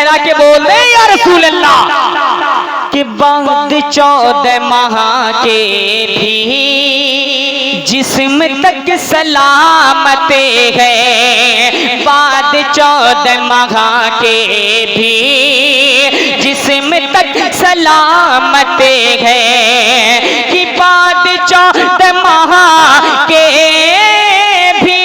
लहरा के बोल दे या रसूल अल्लाह कि बाद 14 माह के भी जिस्म तक सलामत है, बाद 14 माह के भी जिस्म तक सलामत है, कि बाद 14 माह के भी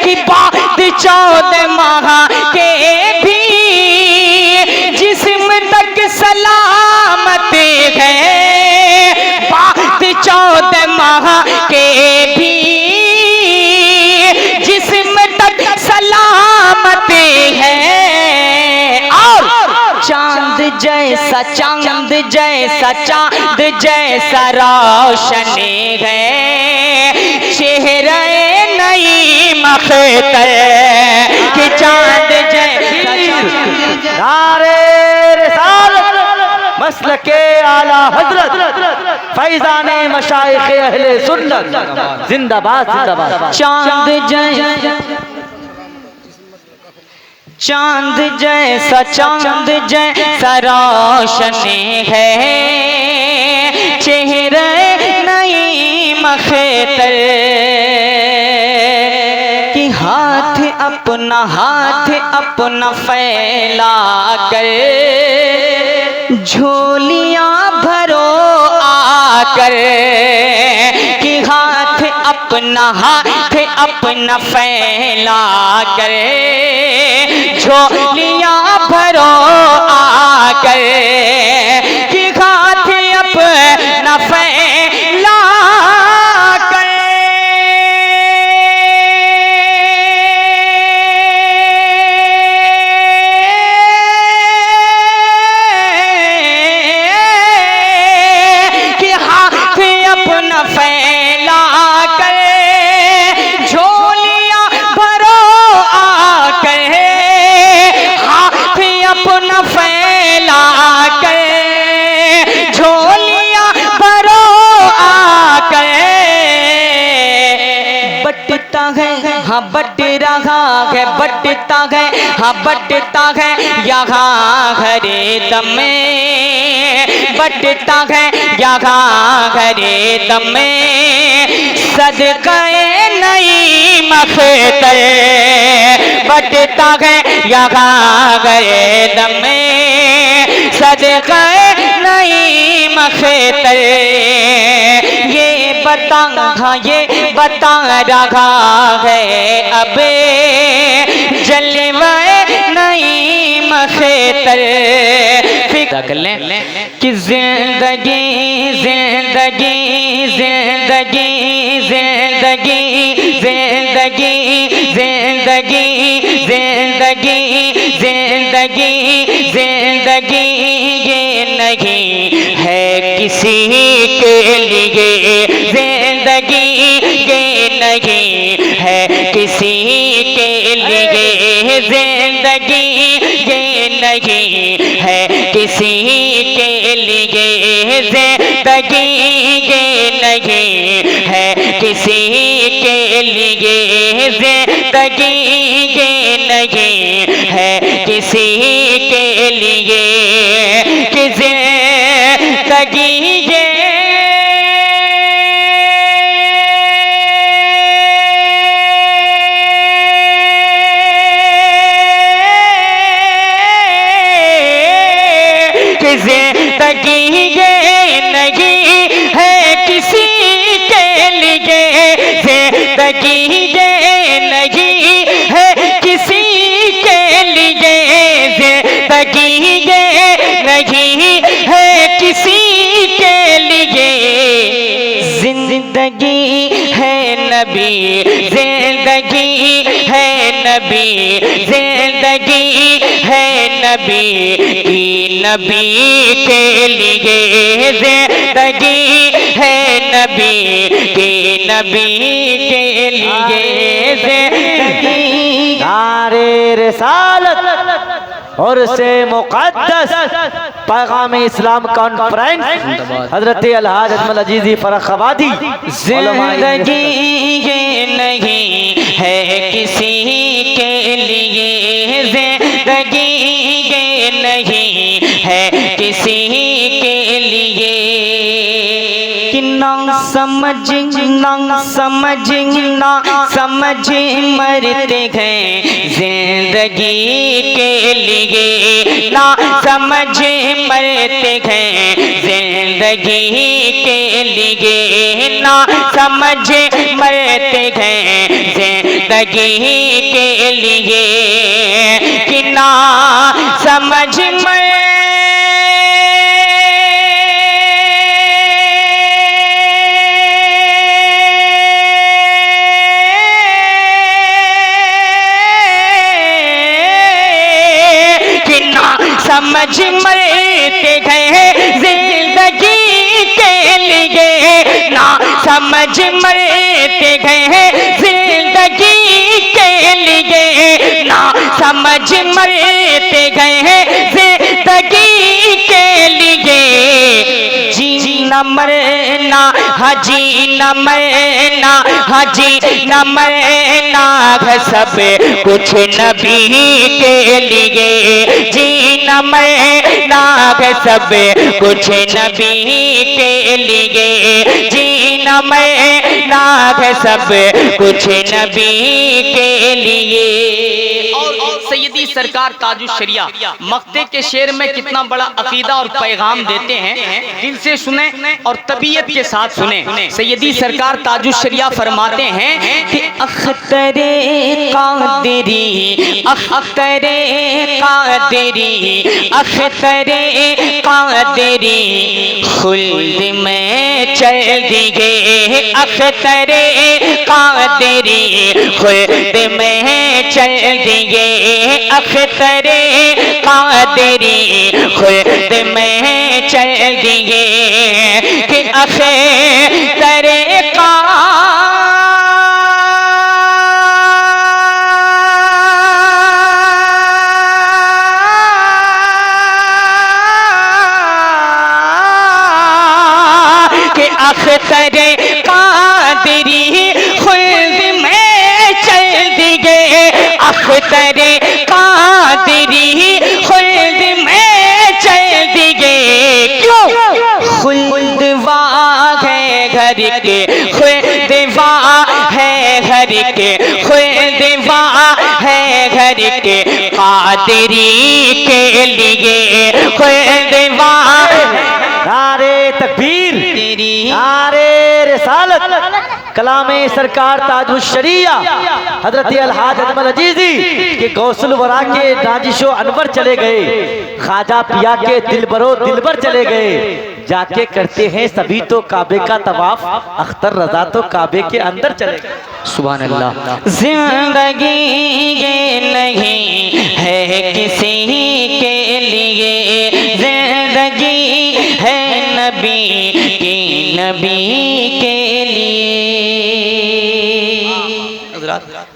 कि बाद 14 माह के भी जिस्म तक सलामत है, बाद 14 माह के भी जिस्म तक सलामत है। और चांद जैसा चांद जैसा चांद जैसा रोशन है चेहरा नई मख्तर कि चांद जैसा। नारे रिसालत मसलके आला हजरत फैज़ाने मशाइख़े अहले सुन्नत जिंदाबाद जिंदाबाद। चांद जैसा चांद जैसा चांद जैसा रोशन है चेहरा नई मख्तर कि हाथ अपना फैला कर झोलियां भरो आकर, कि हाथ अपना फैला कर झोलियां भरो आकर, कि हाथ अपना फैला कर कि हाथ अपना फैला कर झोलियां भरो आकर, हाथ अपना फैला कर झोलियां भरो आकर, बटता है हाँ बट रहा है, बटता है हाँ बटता है यहाँ हरे दम बटता है यहाँ हरे दम सदक़े नई मख्तर, बटता है यहाँ हरे दम सदक़े नई मख्तर। ये बता रहा है अब जलवाए नई मख्तर। फिक्र लें कि जिंदगी जिंदगी जिंदगी जिंदगी जिंदगी जिंदगी जिंदगी जिंदगी जिंदगी ये नहीं है किसी के लिए, जिंदगी ये नहीं है किसी के लिए, जिंदगी ये नहीं है किसी के लिए, जिंदगी ये नहीं है किसी के लिए, जिंदगी ये नहीं है किसी के लिए, कि जिंदगी ये जिंदगी ये नहीं है किसी के लिए, जिंदगी ये नहीं है किसी के लिए, जिंदगी ये नहीं है किसी के लिए, जिंदगी है नबी जिंदगी है नबी जिंदगी है नबी की, नबी के लिए जिंदगी है नबी की, नबी के लिए जिंदगी। नारे रिसालत और से मुक़द्दस पैगाम इस्लाम कॉन्फ्रेंस हजरत अलहाज अजमल अजीज़ी फर्रुखाबादी। जिंदगी ये नहीं है किसी के लिए, जिंदगी ये नहीं है किसी के लिए, कि ना समझ मरते हैं जिंदगी के लिए, ना समझ मरते हैं जिंदगी के लिए, ना समझ मरते हैं जिंदगी के लिए, कि ना समझ समझ मरते हैं जिंदगी के लिए, ना समझ मरते हैं जिंदगी के लिए, ना समझ मरते हैं जिंदगी के लिए, जीना मरना हाजी न मरना हाजी न मरना है सब कुछ नबी के लिए, जीना मरना है सब कुछ नबी के लिए, जीना मरना है सब कुछ नबी के लिए। और सैयदी सरकार ताजुश शरिया मक्ते के शेर में कितना बड़ा अकीदा और पैगाम देते हैं, दिल से सुने और तबीयत के साथ सुने। सैयदी सरकार ताजुश शरिया फरमाते हैं कि अख्तरे कादिरी अख्तरे कादिरी अख्तरे कादिरी खुल्द में चल दिए, अख्तरे कादिरी खुल्द में चल दिए, अख्तरे कादिरी खुल्द में चल दिए, कि अख्तरे अख्तरे कादिरी खुल्द में चल दिए, अख्तरे कादिरी खुल्द में चल दिए। क्यों? खुल्द वाह है घर के, खुल्द वाह है घर के, खुल्द वाह है घर के कादिरी के लिए, खुल्द वाह। नारे तकबीर, नारे रिसालत, कलामे सरकार ताजुश शरिया हजरत अलहाज अजमल अजीज़ी के गौसुल वरा के नाजिशो अनवर चले गए, ख्वाजा पिया के दिलबरो दिलबर चले गए, जाके करते हैं सभी तो काबे का तवाफ, अख्तर रजा तो काबे के अंदर चले गए। सुभान अल्लाह। जिंदगी ये नहीं है किसी के लिए, जिंदगी है नबी के लिए।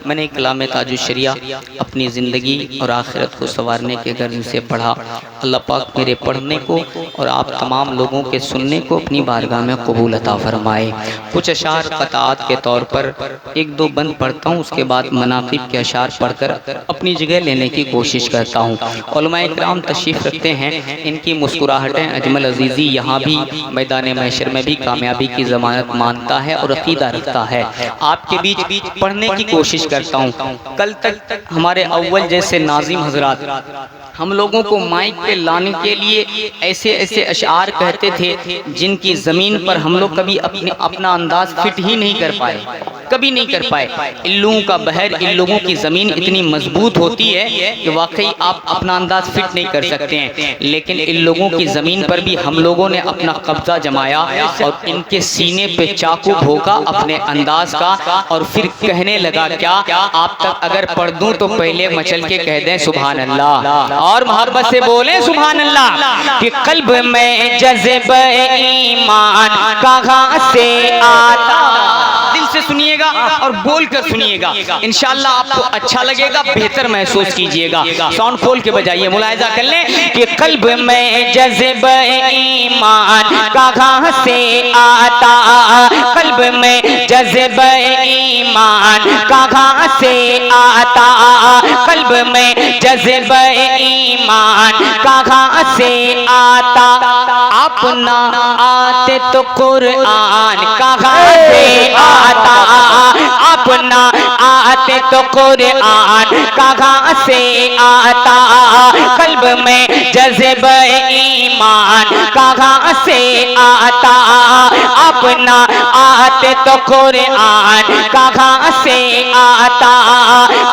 मैंने कलाम ताजुश शरिया अपनी ज़िंदगी और आखिरत को संवारने के गर्ज से पढ़ा। अल्लाह पाक मेरे पढ़ने को और आप तमाम लोगों के सुनने को अपनी बारगाह में कबूल अता फरमाए। कुछ अशार क़ताअत के तौर पर एक दो बंद पढ़ता हूँ, उसके बाद मनाक़िब के अशार पढ़कर अपनी जगह लेने की कोशिश करता हूँ। उलमाए किराम तशरीफ़ रखते हैं, इनकी मुस्कुराहटें अजमल अजीज़ी यहाँ भी मैदान महशर में भी कामयाबी की ज़मानत मानता है और अक़ीदा रखता है। आपके बीच पढ़ने की कोशिश करता हूँ। कल तक हमारे अव्वल जैसे नाज़िम हजरात हम लोगों को माइक पे लाने के लिए ऐसे ऐसे अशार कहते थे जिनकी ज़मीन पर हम लोग कभी अपना अंदाज फिट ही नहीं कर पाए, कभी नहीं कर पाए। इन लोगों का बहर, इन लोगों की ज़मीन इतनी मजबूत होती है कि वाकई आप अपना अंदाज फिट नहीं कर सकते हैं, लेकिन इन लोगों की ज़मीन पर भी हम लोगों ने अपना कब्जा जमाया और इनके सीने पे चाकू भोंका अपने अंदाज का, और फिर कहने लगा क्या आप तक अगर पढ़ दूं तो पहले मचल के कह दें सुभान अल्लाह और मोहब्बत से बोले सुभान अल्लाह। कि कल्ब में जज़्बे ईमान कहाँ से आता, दिल से सुनिएगा और बोल कर सुनिएगा, इंशाअल्लाह आपको अच्छा लगेगा, बेहतर महसूस कीजिएगा। साउंड खोल के बजाइए, मुलाहिजा कर लें कि कल्ब में जज़्बा ईमान कहाँ से आता, कल्ब में जज़्बा ईमान कहाँ से आता, कल्ब में जज़्बा ईमान कहाँ से आता, अपना आते तो कुरान कहाँ से आता, अपना आते तो कुरान कहाँ से आता, कल्ब में जज़्बा ईमान कहाँ से आता, अपना आते तो कुरान कहाँ से आता,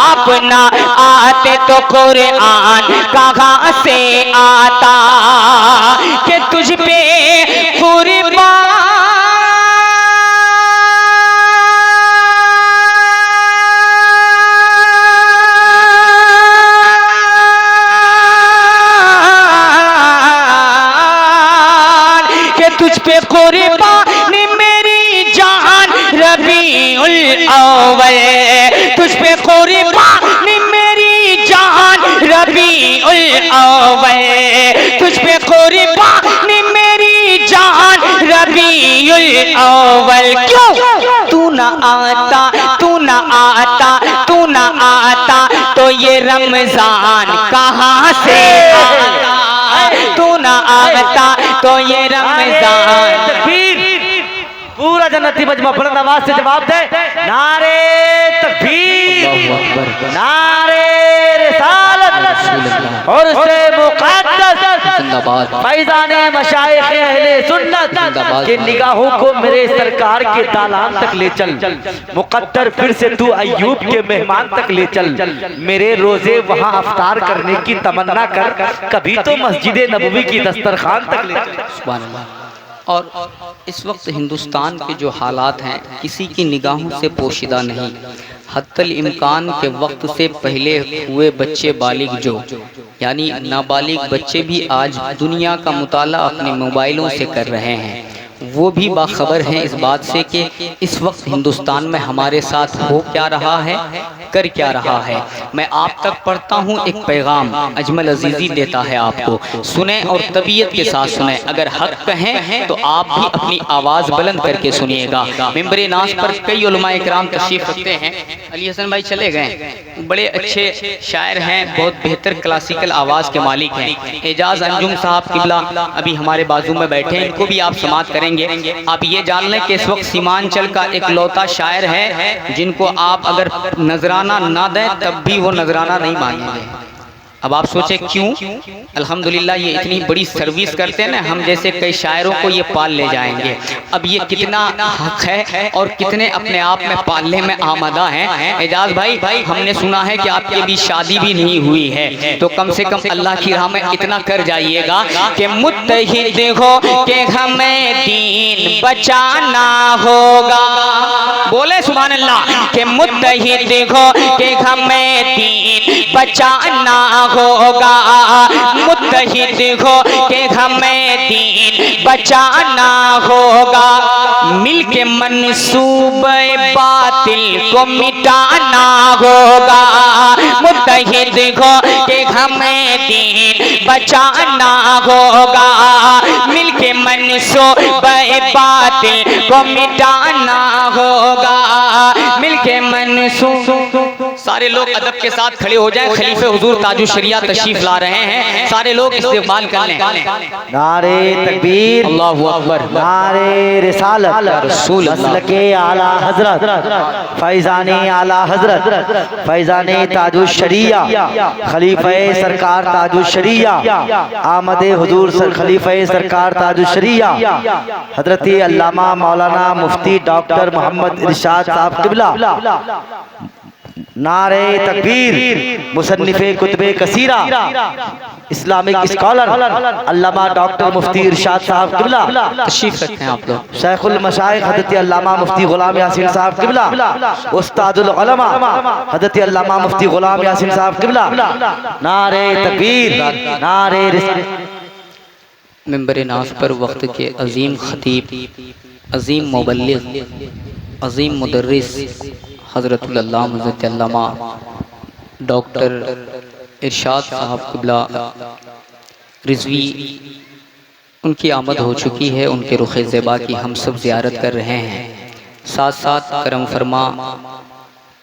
अपना आते तो कुरान कहाँ से आता, कि तुझ पे कुर्बान तुझ पे कुर्बान मेरी जान रबीउल अव्वल, तुझ पे कुर्बान मेरी जान रबीउल अव्वल, तुझ पे कुर्बान मेरी जान रबीउल अव्वल। क्यों तू न आता, तू न आता, तू न आता तो ये रमजान कहाँ से आता, तू न आता तो ये रमजान। तकबीर, पूरा जन्नती मजमा बुलंद आवाज से जवाब दे, नारे तकबीर, नारे रिसालत और उससे मुक़द्दस फैज़ाने मशाइख़ अहले सुन्नत के निगाहों को मेरे सरकार के दालान तक ले चल, मुक़द्दर फिर से तू अय्यूब के मेहमान तक ले चल, मेरे रोजे वहाँ अफ्तार करने की तमन्ना कर, कभी तो मस्जिद नबवी की दस्तरखान तक ले चल। सुभान अल्लाह। और इस वक्त हिंदुस्तान के जो हालात हैं किसी की निगाहों से पोशीदा नहीं, हत्तल इम्कान के वक्त से पहले हुए बच्चे बालिग जो यानी नाबालिग बच्चे भी आज दुनिया का मुताला अपने मोबाइलों से कर रहे हैं, वो भी बाखबर हैं इस बात से कि इस वक्त हिंदुस्तान में हमारे साथ हो क्या रहा है, कर क्या रहा है। मैं आप तक पढ़ता हूँ एक पैगाम, अजमल अजीज़ी देता है आपको, सुने और तबीयत के साथ सुने, अगर हक कहें तो आप भी अपनी आवाज़ बुलंद करके सुनिएगा। मिंबर नास पर कई उलमाए किराम तशरीफ़ रखते हैं, अली हसन भाई चले गए, बड़े अच्छे शायर हैं, बहुत बेहतर क्लासिकल आवाज़ के मालिक हैं। एजाज अंजुम साहब किबला अभी हमारे बाजू में बैठे हैं, इनको भी आप समात करेंगे। आप ये जान लें कि इस वक्त सीमांचल का एक लौता शायर है जिनको आप अगर नजराना ना दें तब भी वो नजराना नहीं मानेंगे। अब आप सोचें क्यों? अल्हम्दुलिल्लाह ये इतनी बड़ी सर्विस करते हैं ना, हम जैसे कई शायरों को ये पाल ले जाएंगे। अब ये कितना हक है और कितने अपने आप में पालने में आमदा हैं। एजाज भाई हमने सुना है कि आपकी अभी शादी भी नहीं हुई है, तो कम से कम अल्लाह की राह में इतना कर जाइएगा कि मुत्तहिद हो कि हमें दीन बचाना होगा। बोले सुभान अल्लाह कि मुत्तहिद हो कि हमें दीन बचाना होगा, मुत्तहिद हो कि हमें दीन बचाना होगा, मिलके मंसूबे बातिल को मिटाना होगा, मुत्तहिद हो कि हमें दीन बचाना होगा, मिलके मंसूबे बातिल को मिटाना होगा, मिलके मंसूब। सारे लोग अदब के साथ खड़े हो जाएं, खलीफे हुजूर ताजुश शरिया तशरीफ ला रहे हैं, सारे लोग इस्तेमाल कर लें। नारे तकबीर, अल्लाहु अकबर, नारे रिसालत, रसूल मसलके आला हजरत, फैज़ाने आला हजरत, फैज़ाने ताजुश शरिया, खलीफे सरकार ताजुश शरिया, आमदे हुजूर खलीफे सरकार ताजुश शरिया, हजरत अल्लामा मौलाना मुफ्ती डॉक्टर मोहम्मद इरशाद साहब किबला, नारे तकबीर, मुसन्निफे कुतबे कसीरा, इस्लामिक स्कॉलर अल्लामा डॉक्टर मुफ्ती इरशाद साहब किबला तशरीफ रखते हैं आप लोग, शेखुल मशाइख हज़रत अल्लामा मुफ्ती गुलाम यासीन साहब किबला, उस्तादुल उलमा हज़रत अल्लामा मुफ्ती गुलाम यासीन साहब किबला, नारे तकबीर, नारे मिंबर नास पर वक्त के अजीम खतीब, अजीम मुबल्लिग अज़ीम मुदर्रिस हज़रतुल अल्लामा हज़रत अल्लामा डॉक्टर इरशाद साहब क़िबला रिज़वी, उनकी आमद हो चुकी है। उनके रुख़ ज़ेबा की हम सब ज़ियारत कर रहे हैं। साथ साथ करम फरमा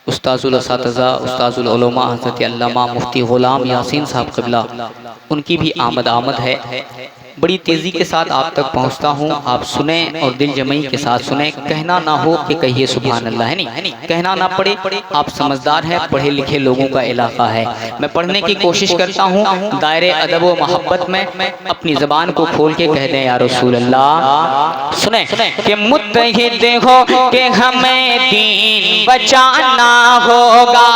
उस्ताज़ुल असातिज़ा उस्ताज़ुल उलमा हज़रत अल्लामा मुफ्ती ग़ुलाम यासीन साहब क़िबला, उनकी भी आमद है। बड़ी तेज़ी के साथ आप तक पहुँचता हूँ, आप सुने और दिल जमई के साथ सुने। कहना ना हो कि कहिए सुभान अल्लाह, है नहीं, कहना ना पड़े। आप समझदार हैं, पढ़े लिखे लोगों का इलाका है। मैं पढ़ने की कोशिश करता हूँ दायरे अदब व मोहब्बत में, अपनी ज़बान को खोल के कह दें या रसूल अल्लाह। सुने कि मुत्तहिद हो कि हमें दीन बचाना होगा,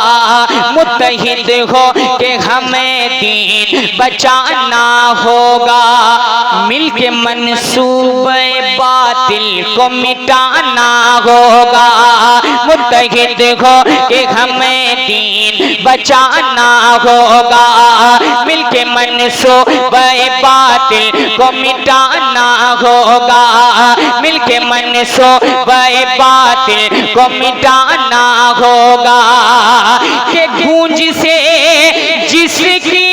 मुत्तहिद हो कि हमें दीन बचाना होगा, मिलके मंसूबे बातिल को मिटाना होगा, मुत्तहिद हो कि हमें दीन बचाना होगा, मिलके मंसूबे बातिल को मिटाना होगा, मिलके मंसूबे बातिल को मिटाना होगा। कि गूंज से जिसकी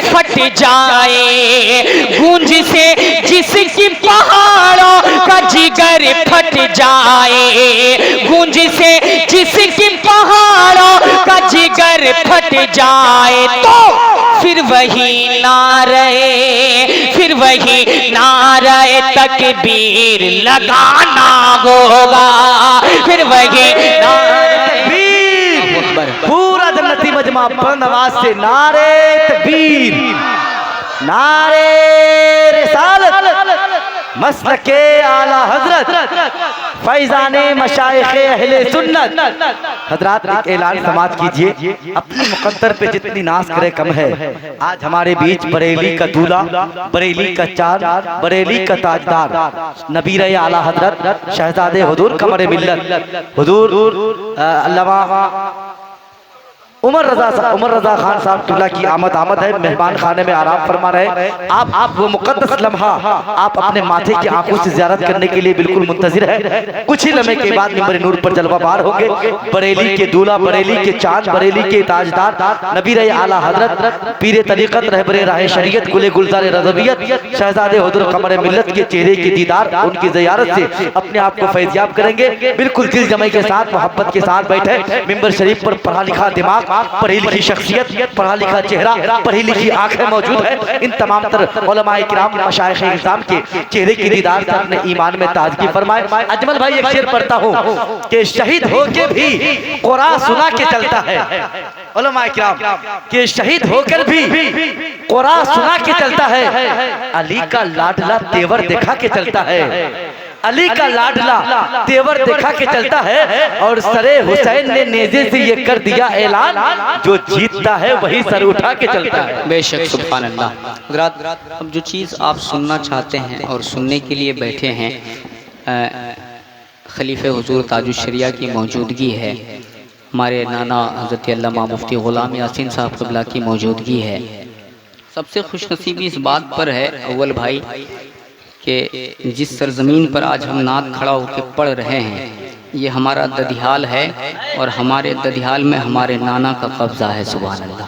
फट जाए, गूंज से जिसकी पहाड़ों का जिगर फट जाए, गूंज से जिसकी पहाड़ों का जिगर फट जाए, तो फिर वही नारे तकबीर लगाना होगा, फिर वही पूरा जन्नती मजमा बुलंद आवाज से नारे तकबीर, नारे रिसालत, मसलके आला हजरत, फैजाने मशाइखे अहले सुन्नत। हजरात एक ऐलान समात कीजिए, अपने मुकद्दर पे जितनी नाज करे कम है। आज हमारे बीच बरेली का दूल्हा, बरेली का चांद, बरेली का ताजदार, नबीर आला हजरत शहजादे हुजूर कमर मिल्लत हुजूर अल्लामा उमर रजा खान साहब क़िबला की आमद है। मेहमान खाने में आराम फरमा रहे। आप वो मुक़द्दस लम्हा आप अपने माथे की आंखों से ज़ियारत करने के लिए बिल्कुल मुंतज़िर है। कुछ ही लम्हे के बाद मिंबर नूर पर जलवाबार होंगे। बरेली के दूल्हा, बरेली के चाँद, बरेली के ताजदार, नबी आला हजरत पीर तरीक़त रहबरे राह शरीयत गुले गुलज़ार रज़वियत शहज़ादे हुज़ूर क़मर मिल्लत के चेहरे की दीदार, उनकी ज़ियारत से अपने आप को फैज़याब करेंगे। बिल्कुल दिल जमाई के साथ, मोहब्बत के साथ बैठे। मिंबर शरीफ पर पढ़ा लिखा दिमाग, पढ़ी लिखी शख्सियत, पढ़ा लिखा चेहरा, पढ़ी लिखी आंखें मौजूद है। इन तमाम तर उलमाए किराम मशाइख़ इस्लाम के चेहरे की दीदार से अपने ईमान में ताजगी फरमाए। अजमल भाई एक शेर पढ़ता हूँ कि शहीद होके भी कुरान सुना के चलता है। उलमाए किराम के शहीद होकर भी कुरान सुना के चलता है। अली का लाडला तेवर दिखा के चलता है, अली का लाडला तेवर देखा के चलता है। और सरे हुसैन ने नेज़े से ये कर दिया ऐलान, जो जीतता है वही सर उठा के चलता है। बेशक सुभान अल्लाह। हज़रात अब जो चीज़ आप सुनना चाहते हैं और सुनने के लिए बैठे हैं, खलीफे हुजूर ताजुश शरिया की मौजूदगी है, हमारे नाना हज़रत अल्लामा मुफ्ती ग़ुलाम यासीन साहब क़िबला की मौजूदगी है। सबसे खुशनसीबी इस बात पर है अव्वल भाई कि जिस सरजमीन पर आज हम नात खड़ा होकर पढ़ रहे हैं, ये हमारा ददियाल है और हमारे ददियाल में हमारे नाना का कब्ज़ा है। सुभान अल्लाह,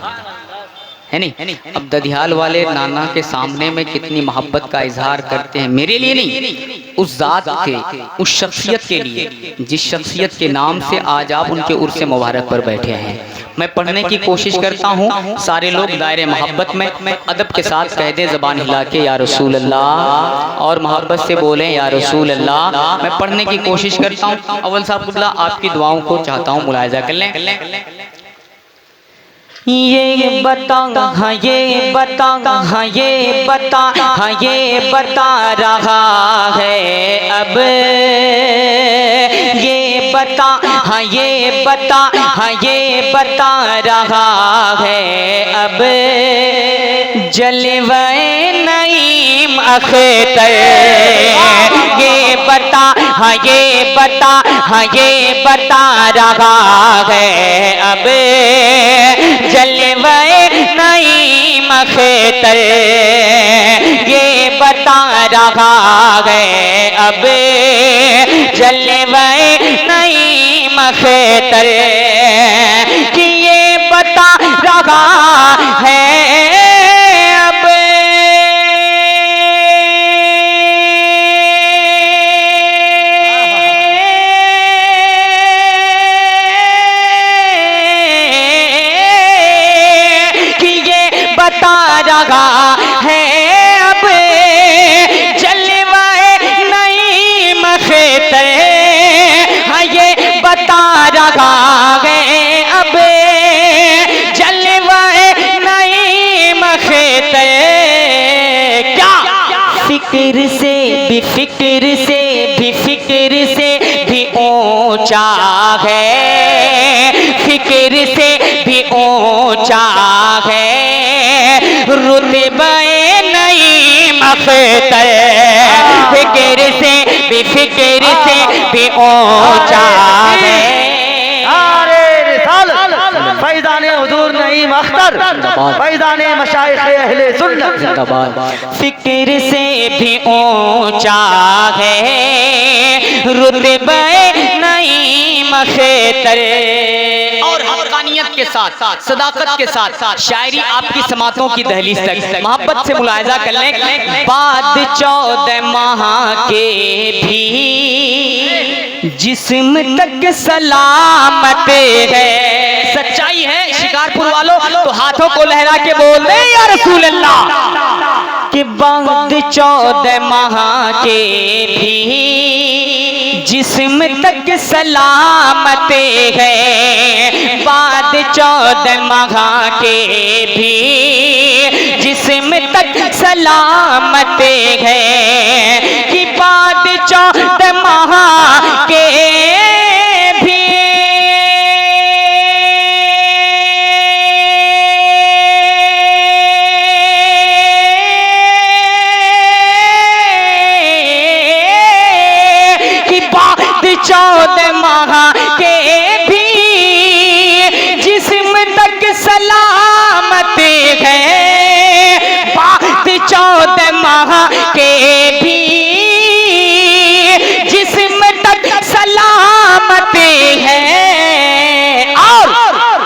है नहीं। अब ददियाल वाले नाना के सामने में कितनी मोहब्बत का इजहार करते हैं, मेरे लिए नहीं, उस ज़ात के, उस शख्सियत के लिए जिस शख्सियत के नाम से आज आप उनके उर्स मुबारक पर बैठे हैं। मैं पढ़ने की कोशिश करता हूँ, सारे लोग दायरे मोहब्बत में अदब के साथ कह दें ज़बान हिला के या रसूल अल्लाह, और मोहब्बत से बोलें या रसूल अल्लाह। मैं पढ़ने की कोशिश करता हूँ। अव्वल साहब क़िबला आपकी दुआओं को चाहता हूँ मुलाहिज़ा कर लें। ये बता, हाँ ये बता, हाँ ये बता, हाँ ये बता रहा है अब, ये बता, हाँ ये बता, हाँ ये बता रहा है अब, जलवे नईम अख्तर ये बता, हाँ ये बता, हाँ ये बता रहा है अब जलवे नई मख्तर, ये बता रहा है अब जलवे नई मख्तर, कि ये बता रहा है अब बता रहा है अब जलवाए नई मख्तर, हाँ ये बता रहा है अब जलवाए नई मख्तर। क्या फिक्र से भी फिक्र से भी फिक्र से भी ऊंचा है, फिक्र से भी ऊंचा है रुतबे नई मख्तर, फिक्र से भी ऊंचा है। फैज़ाने हुजूर नईम अख्तर, फैज़ाने मशाइख अहले सुन्नत। फिक्र से भी ऊंचा है रुतबे नई मख्तर। और हक़ानियत के साथ, सदाकत के साथ शायरी आपकी समातों की दहलीज तक मोहब्बत से मुलाहिजा कर लें। बाद 14 माह के भी जिस्म तक सलामत है। सच्चाई है शिकारपुर वालों, तो हाथों को लहरा के बोल दे या रसूल अल्लाह। कि बाद 14 माह के भी जिस्म तक सलामत है, बाद 14 माह के भी जिस्म तक सलामत है, कि बाद 14 माह के सलामत है, बाद 14 माह के भी जिस्म तक सलामत है। और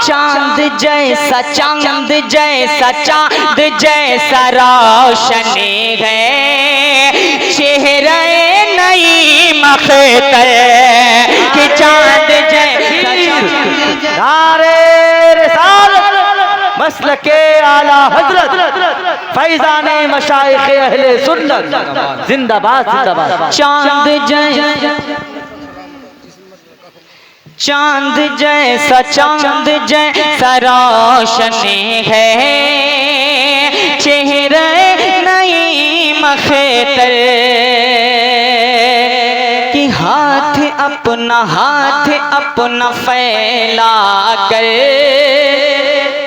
चांद जैसा, चांद जैसा, चांद जैसा रोशन है चेहरा नई मख्तर, कि चांद जैसा। नारे मसलके आला हजरत फैज़ाने मशाइख अहले सुन्नत जिंदाबाद जिंदाबाद। चांद जैसा, चांद जैसा, चांद जैसा रोशन है चेहरा नई मख्तर, कि हाथ अपना फैला कर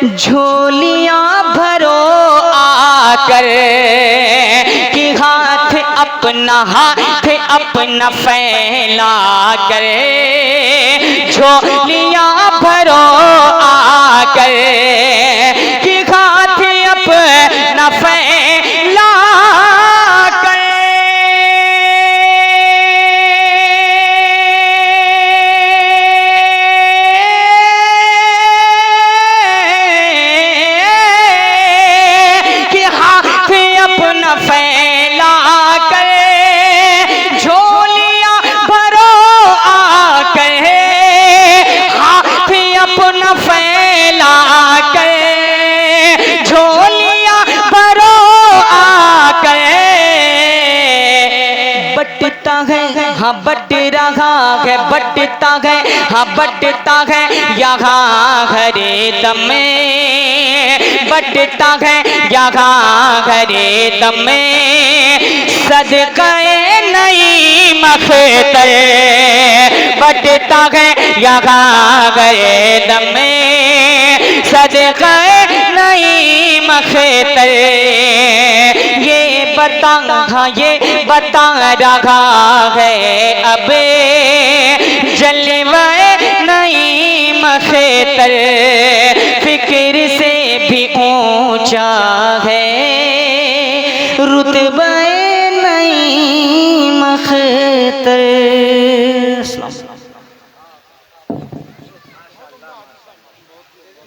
झोलियां भरो आकर, कि हाथ अपना फैला कर झोलियां भरो आकर, कि हाथ अपना फैला कर हाँ बट रहा है, बटता है, हाँ बटता है यहाँ हरे दम में, बटता है यहाँ हरे दम में सदक़े नई मख्तर, बटता है यहाँ हरे दम में सदक़े नई मख्तर। ये बता, हाँ ये बता रहा है अब जलवाए नई मखेतर, फिक्र से भी ऊंचा है रुतबाए नई मखेतर।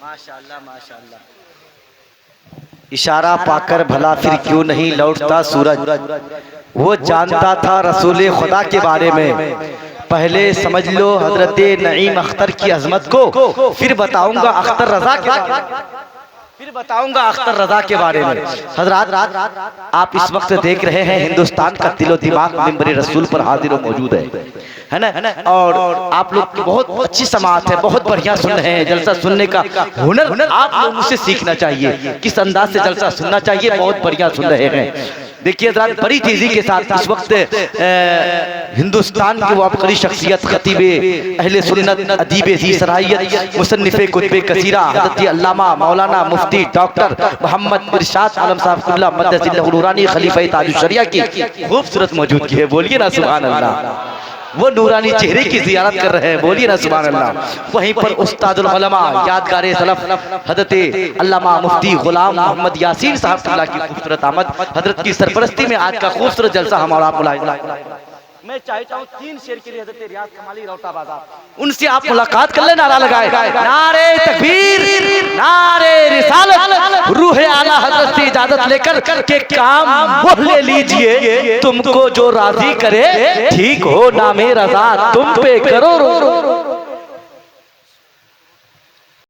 माशाअल्लाह माशाअल्लाह। इशारा पाकर भला फिर क्यों नहीं लौटता सूरज, वो जानता था रसूल खुदा के बारे में। पहले समझ लो हजरत नईम अख्तर की अजमत को, फिर बताऊंगा अख्तर रजा के बारे में, फिर बताऊंगा अख्तर रजा के बारे में। हजरात आप इस वक्त देख रहे हैं हिंदुस्तान का दिलो दिमाग मिंबर रसूल पर हाजिर और मौजूद है ना। और आप लोग बहुत अच्छी समाअत है, बहुत बढ़िया सुन रहे हैं। जलसा सुनने का हुनर आप लोगों से सीखना चाहिए, किस अंदाज से जलसा सुनना चाहिए, बहुत बढ़िया सुन रहे हैं। देखिए जरा बड़ी तेजी के साथ इस वक्त हिंदुस्तान की वो अबकरी शख्सियत, खतीबे अहले सुन्नत, अदीबे ज़ी सराहियत, मुसन्निफ़े कुतुबे कसीरा, हज़रत अल्लामा मौलाना मुफ्ती डॉक्टर मोहम्मद इरशाद आलम साहब क़िबला मद्दसिल्लहु नूरानी खलीफ़ा ताजुश शरिया की खूबसूरत मौजूदगी है। बोलिए ना सुभान अल्लाह। वो नूरानी चेहरे की ज़ियारत कर रहे हैं, बोलिए ना सुभान अल्लाह। वहीं पर उस्तादुल उलमा यादगार सलफ हज़रत अल्लामा मुफ्ती गुलाम मोहम्मद यासीन साहब क़िबला की खूबसूरत आमद, हज़रत की सरपरस्ती में आज का खूबसूरत जलसा हमारा मुलाहिज़ा। मैं चाहता हूँ 3 शेर के लिए हज़रत रियाज कमाली रोटा बाजार उनसे आप मुलाकात कर ले, नारा लगाए, नारे तकबीर, नारे रिसालत, रूह आला हज़रत से इजाजत लेकर के काम वो ले लीजिए, तुमको जो राजी करे ठीक हो नामे रजा तुम पे करो।